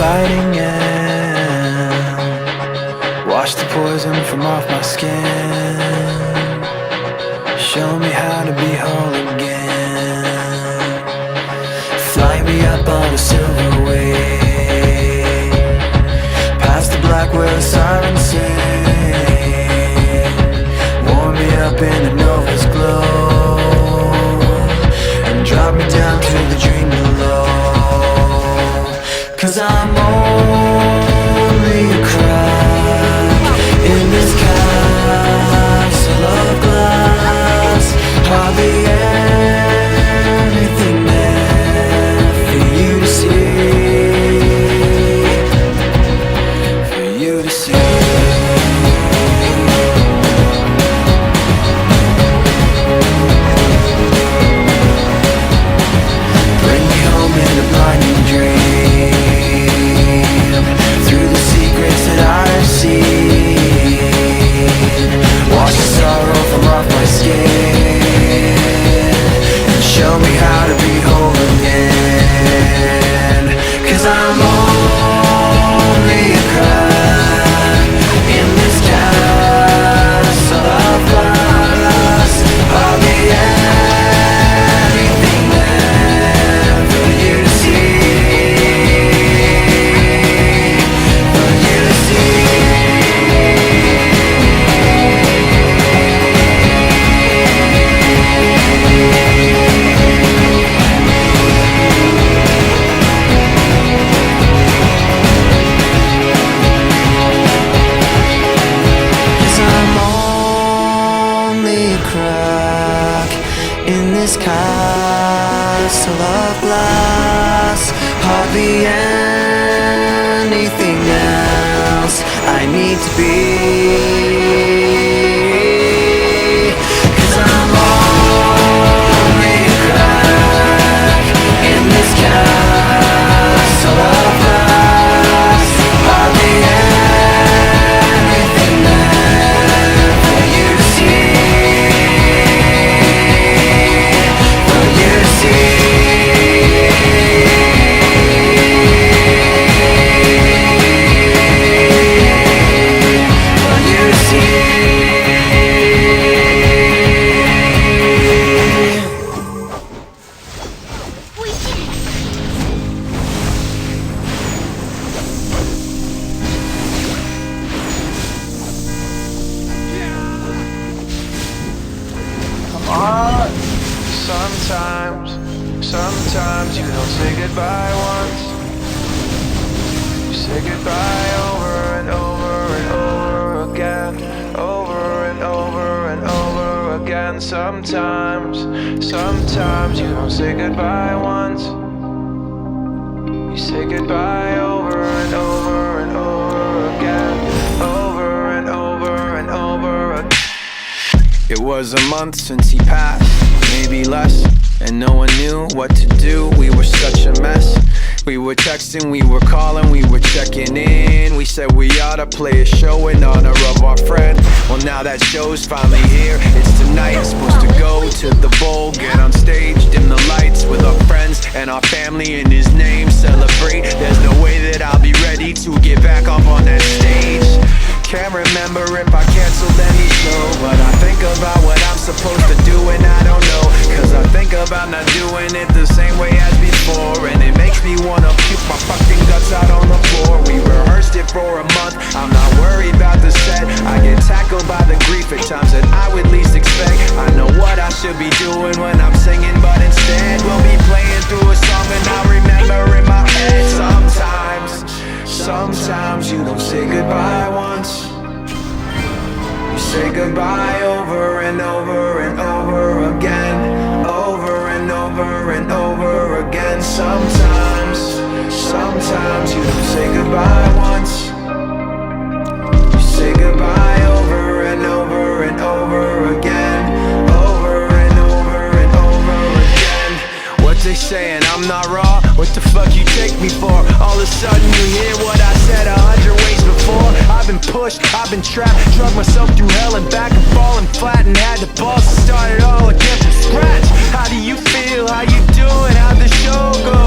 hiding in. Wash the poison from off my skin. Show me how to be whole again. Fly me up on a silver wave, past the black where the sirens sing. Warm me up in a nova's glow, and drop me down to the dream below. 'Cause I'm only a crack in this castle of glass. Hardly anything there for you to see, for you to see. Bring me home in a blinding dream, through the secrets that I've seen. Wash the sorrow from off my skin, and show me how to be whole again. 'Cause I'm only a crack in this castle of glass. I'll be anything there for you to see, for you to see. Crack in this castle of glass. Hardly anything else I need to be. 'Cause I'm only a crack in this castle of glass. Hardly anything there for you to see. Sometimes you don't say goodbye once. You say goodbye over and over and over again, over and over and over again. Sometimes you don't say goodbye once. You say goodbye over and over and over again, over and over and over again. It was a month since he passed, maybe less, and no one knew what to do. We were such a mess. We were texting, we were calling, we were checking in. We said we ought to play a show in honor of our friend. Well, now that show's finally here. It's tonight, supposed to go to the bowl, get on stage, dim the lights with our friends and our family in his name, celebrate. There's no way that I'll be ready to get back up on that stage. Can't remember if I canceled any show, but I think about what I'm supposed to do and I don't know. 'Cause I think about not doing it the same way as before, and it makes me wanna puke my fucking guts out on the floor. We rehearsed it for a month, I'm not worried about the set. I get tackled by the grief at times that I would least expect. I know what I should be doing when I'm singing, but instead we'll be playing through a song and I'll remember in my head. Sometimes you don't say goodbye once. You say goodbye over and over and over again, over and over and over again. Sometimes you don't say goodbye once. You say goodbye over and over and over again, over and over and over again. What they saying, I'm not raw? What the fuck you take me for? All of a sudden you hear what I said 100 ways before. I've been pushed, I've been trapped, drug myself through hell and back and falling flat and had the balls to start it all again from scratch. How do you feel? How you doing? How'd the show go?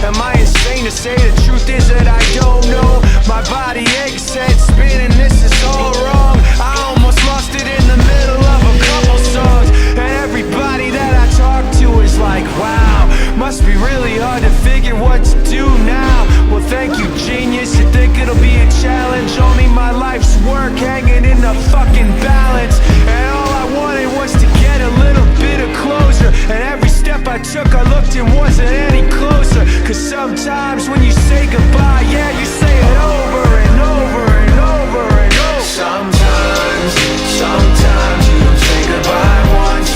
Am I insane to say, the truth is that I don't know. My body aches, head spinning, this is all wrong. I almost lost it in the middle of a couple songs. And everybody that I talk to is like, wow, must be really hard to figure what to do now. Well, thank you, genius. You think it'll be a challenge? Only my life's work hanging in the fucking balance. And all I wanted was to get a little bit of closure. And every step I took, I looked and wasn't any closer. Cause sometimes when you say goodbye, yeah, you say it over and over and over and over. Sometimes you don't say goodbye once.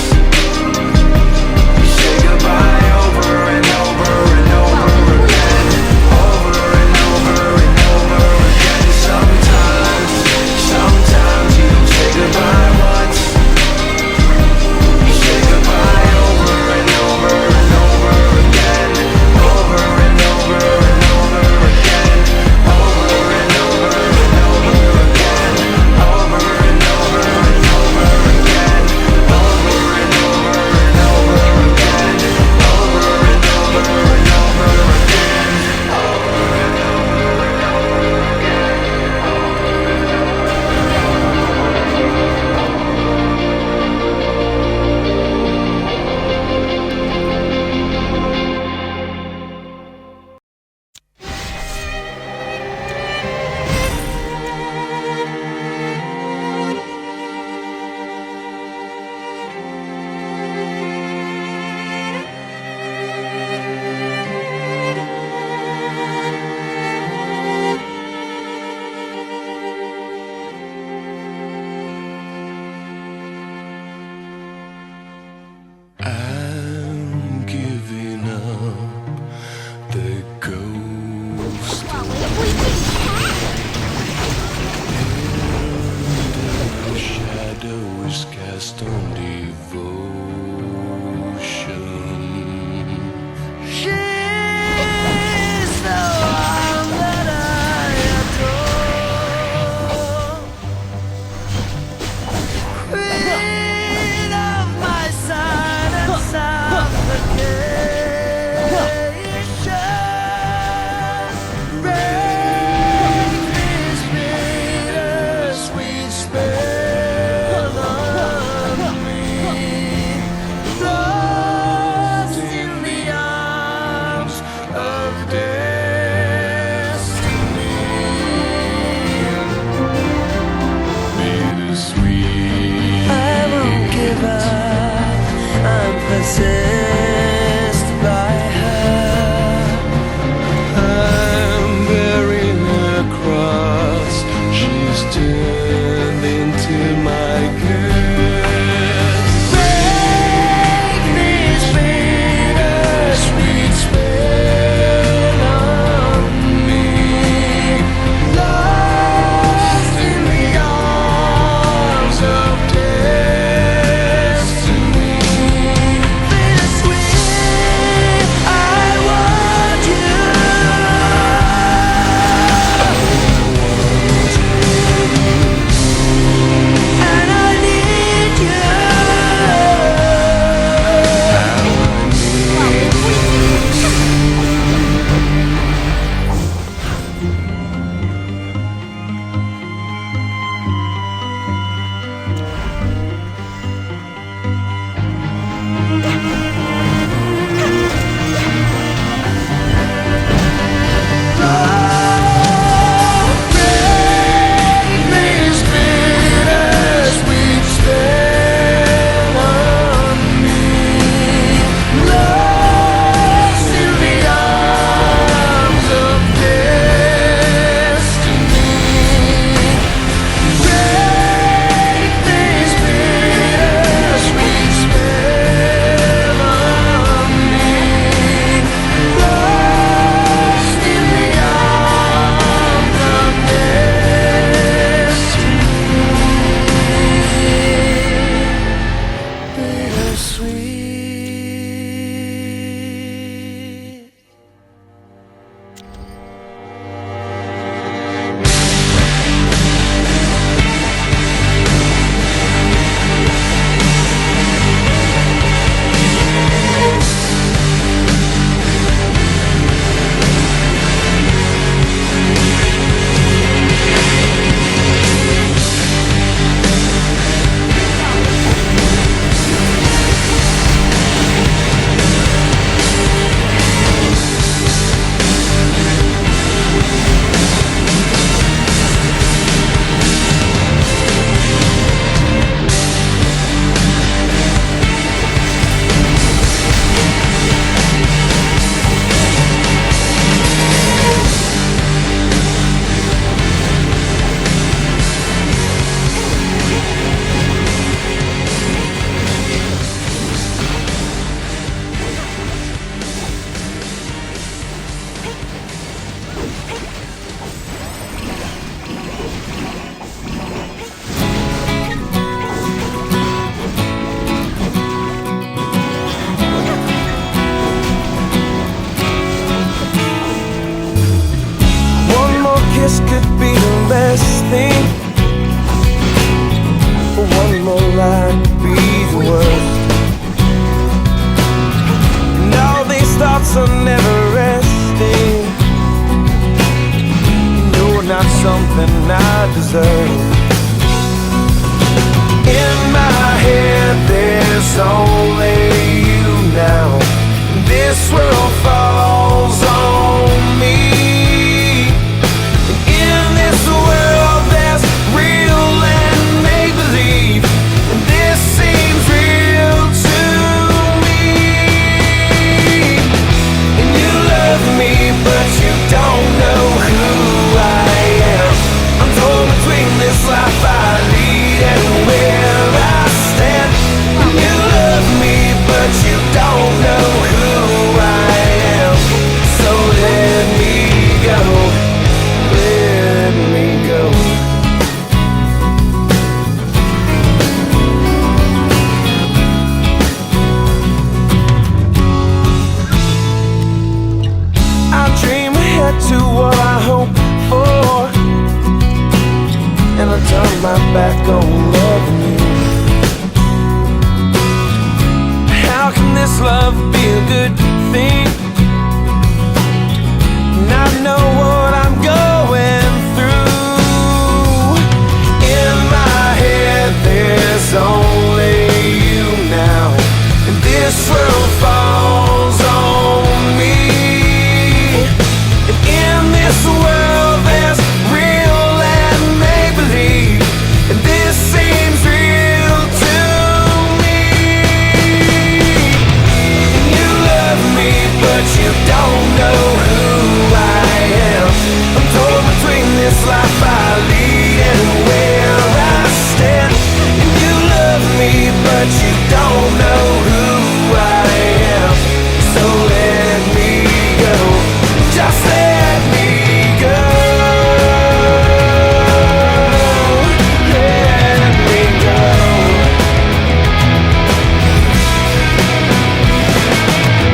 You say goodbye over and over and over again. Over and over and over again. Sometimes you don't say goodbye once. You say goodbye over and over and over again. Over and over and over again. Over and over and over again. Over and over and over again. Over and over and over again. Over and over and over again. Over and over and over I'm giving up the ghost. The shadow is cast on devotion. She's the one that I adore. Queen of my silence suffocation. Break this bittersweet spell on me. there's only you now. This world falls on me. In this world there's real and make-believe, and this seems real to me. And you love me, but you don't know who I am. I'm torn between this life I lead and where I stand. And you love me, but you don't know who I am. So let me go, let me go. I dream ahead to what I hope for, and I turn my back on loving you. How can this love be a good thing? And I know what I'm going through. In my head there's only you now, and this world falls on me. And in this world there's real and make-believe, and this seems real to me. And you love me, but you don't know who I am. I'm torn between this life I lead and where I stand. And you love me, but you don't know who I am. So let me go, just let me go. Let me go.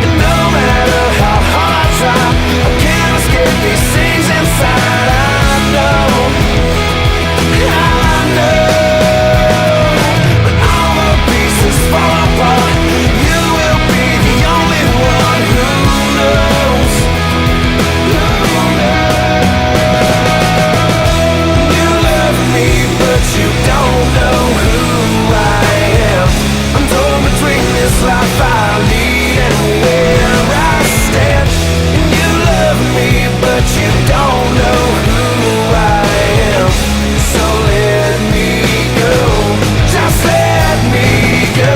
And no matter how hard I try, I can't escape these things inside. I know, when all the pieces fall apart, you will be the only one who knows. You love me, but you don't know who I am. I'm torn between this life I lead and where I stand. And you love me, but you don't know who I am. So let me go, just let me go.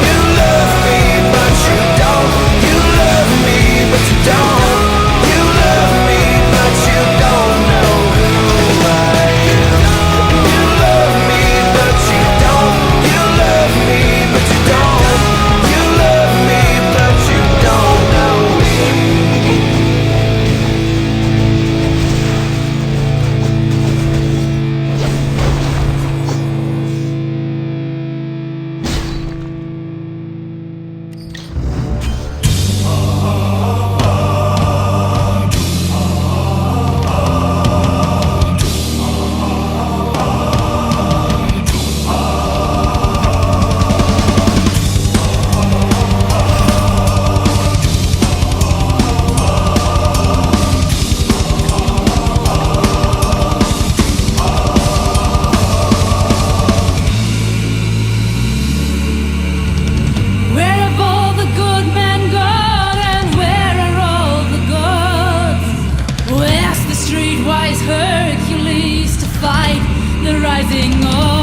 You love me, but you don't. You love me, but you don't. You love me, but you don't know who I am. You love me, but you don't. You love me, but you don't. You love me, but you don't know me. Where have all the good men gone, and where are all the gods? Where's the streetwise Hercules to fight the rising of